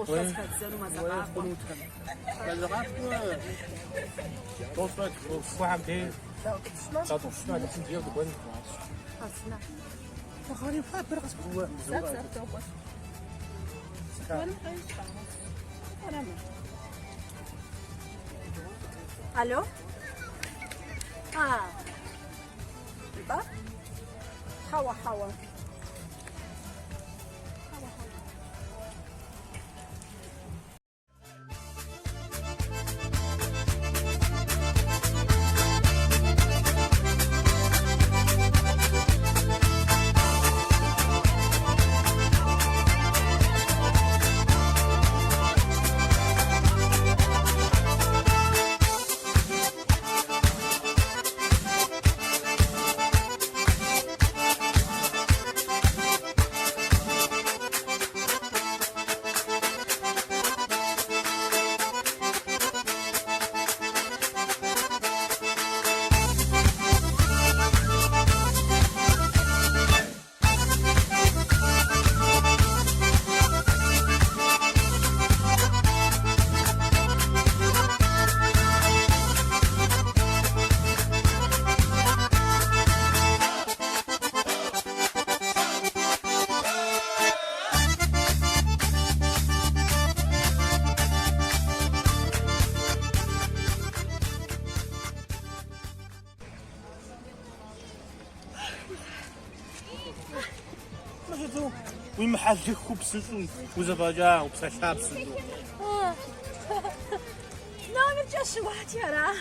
توصلت هتزانو ما زغاف ما زغاف توصلت واحد ايه صوت شنو هذا سنتي ياخذ وين خاصنا غريب فابر خاصك هو الو يبقى حوا وين محل وبسلسل وزباجة وبسشاب سلسل لا نرجع شو واحد يا